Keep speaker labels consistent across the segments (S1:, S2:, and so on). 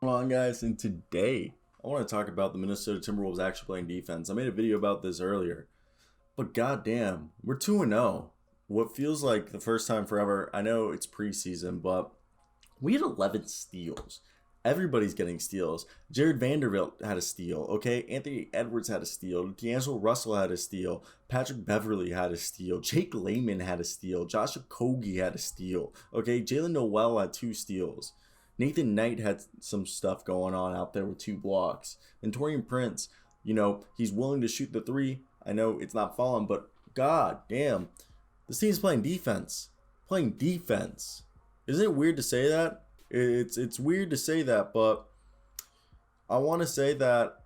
S1: Come on, guys, and today I want to talk about the Minnesota Timberwolves actually playing defense. I made a video about this earlier, but goddamn, we're 2-0. What feels like the first time forever. I know it's preseason, but we had 11 steals. Everybody's getting steals. Jared Vanderbilt had a steal, okay? Anthony Edwards had a steal. D'Angelo Russell had a steal. Patrick Beverly had a steal. Jake Layman had a steal. Josh Okogie had a steal, okay? Jalen Noel had two steals. Nathan Knight had some stuff going on out there with two blocks. And Torian Prince, he's willing to shoot the three. I know it's not falling, but god damn, this team's playing defense. Playing defense. Isn't it weird to say that? It's weird to say that, but I want to say that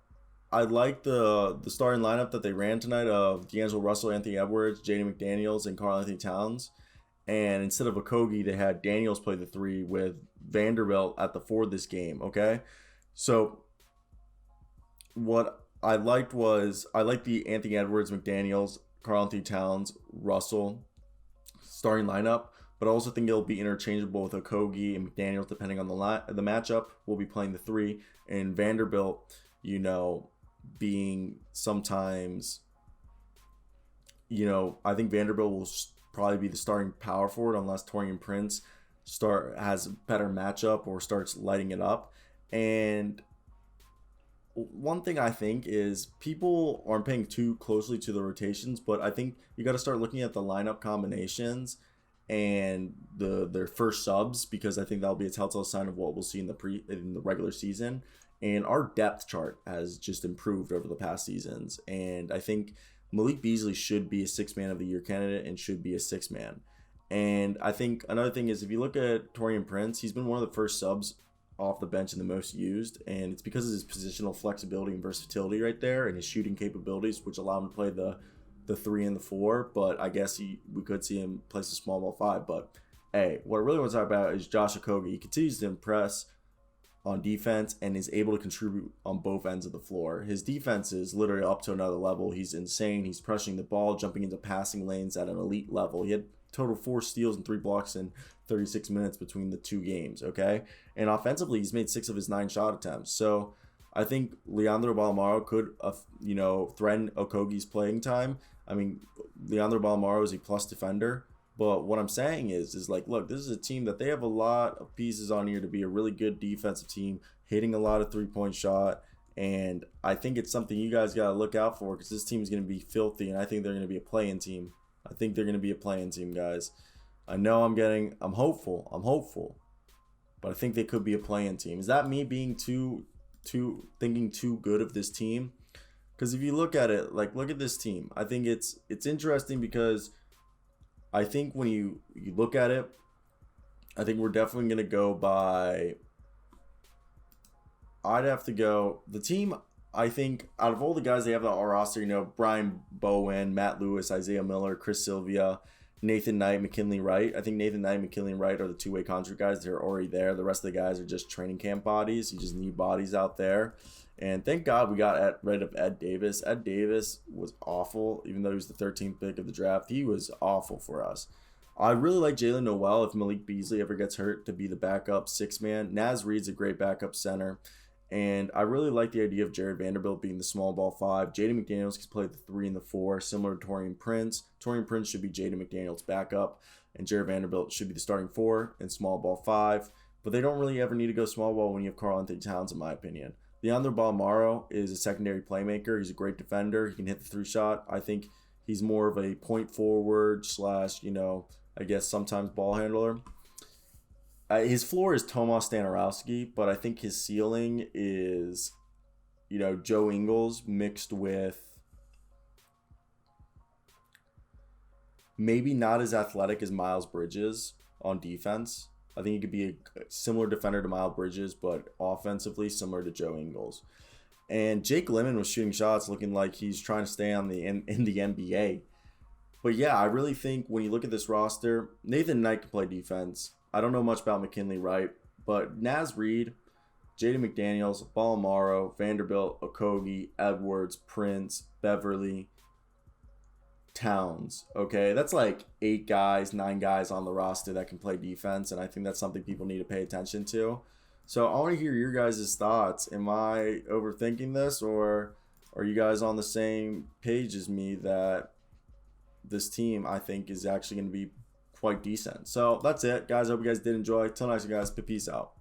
S1: I like the starting lineup that they ran tonight of D'Angelo Russell, Anthony Edwards, Jaden McDaniels, and Karl-Anthony Towns. And instead of Okogie, they had Daniels play the three with Vanderbilt at the four this game. Okay, so what I liked was I liked the Anthony Edwards, McDaniels, Karl-Anthony Towns, Russell starting lineup. But I also think it'll be interchangeable with Okogie and McDaniels depending on the matchup. We'll be playing the three, and Vanderbilt, being sometimes, I think Vanderbilt will probably be the starting power forward unless Torian Prince has a better matchup or starts lighting it up. And one thing I think is people aren't paying too closely to the rotations, but I think you got to start looking at the lineup combinations and their first subs, because I think that'll be a telltale sign of what we'll see in the regular season. And our depth chart has just improved over the past seasons, and I think Malik Beasley should be a six-man of the year candidate and should be a six-man. And I think another thing is if you look at Torian Prince, he's been one of the first subs off the bench and the most used, and it's because of his positional flexibility and versatility right there, and his shooting capabilities, which allow him to play the three and the four. But I guess we could see him place a small ball five. But hey, what I really want to talk about is Josh Okogie. He continues to impress on defense and is able to contribute on both ends of the floor. His defense is literally up to another level. He's insane. He's pressing the ball, jumping into passing lanes at an elite level. He had total 4 steals and 3 blocks in 36 minutes between the two games, okay? And offensively, he's made 6 of his 9 shot attempts. So I think Leandro Balmaro could, threaten Okogie's playing time. I mean, Leandro Balmaro is a plus defender. But what I'm saying is like, look, this is a team that they have a lot of pieces on here to be a really good defensive team, hitting a lot of three-point shot. And I think it's something you guys got to look out for, because this team is going to be filthy, and I think they're going to be a play-in team. I think they're going to be a play-in team, guys. I know I'm hopeful, but I think they could be a play-in team. Is that me being thinking too good of this team? Because if you look at it, like, look at this team. I think it's interesting because I think when you look at it, I think we're definitely going to go by, I'd have to go, the team, I think, out of all the guys they have on our roster, Brian Bowen, Matt Lewis, Isaiah Miller, Chris Sylvia, Nathan Knight, McKinley Wright. I think Nathan Knight and McKinley Wright are the two-way contract guys. They're already there. The rest of the guys are just training camp bodies. You just need bodies out there. And thank God we got rid of Ed Davis. Ed Davis was awful, even though he was the 13th pick of the draft. He was awful for us. I really like Jalen Noel if Malik Beasley ever gets hurt to be the backup six-man. Naz Reid's a great backup center. And I really like the idea of Jared Vanderbilt being the small ball 5. Jaden McDaniels can play the 3 and the 4, similar to Torian Prince. Torian Prince should be Jaden McDaniels' backup, and Jared Vanderbilt should be the starting 4 and small ball 5. But they don't really ever need to go small ball when you have Karl-Anthony Towns, in my opinion. Leandro Balmaro is a secondary playmaker. He's a great defender. He can hit the 3 shot. I think he's more of a point forward slash, I guess sometimes ball handler. His floor is Tomas Stanarowski, but I think his ceiling is, Joe Ingles mixed with maybe not as athletic as Miles Bridges on defense. I think he could be a similar defender to Miles Bridges, but offensively similar to Joe Ingles. And Jake Lemon was shooting shots looking like he's trying to stay in the NBA. But yeah, I really think when you look at this roster, Nathan Knight can play defense. I don't know much about McKinley Wright, but Naz Reid, Jaden McDaniels, Balmaro, Vanderbilt, Okogie, Edwards, Prince, Beverly, Towns. Okay, that's like 9 guys on the roster that can play defense, and I think that's something people need to pay attention to. So I want to hear your guys' thoughts. Am I overthinking this, or are you guys on the same page as me that this team I think is actually going to be quite decent? So that's it, guys. I hope you guys did enjoy. Till next time, guys. Peace out.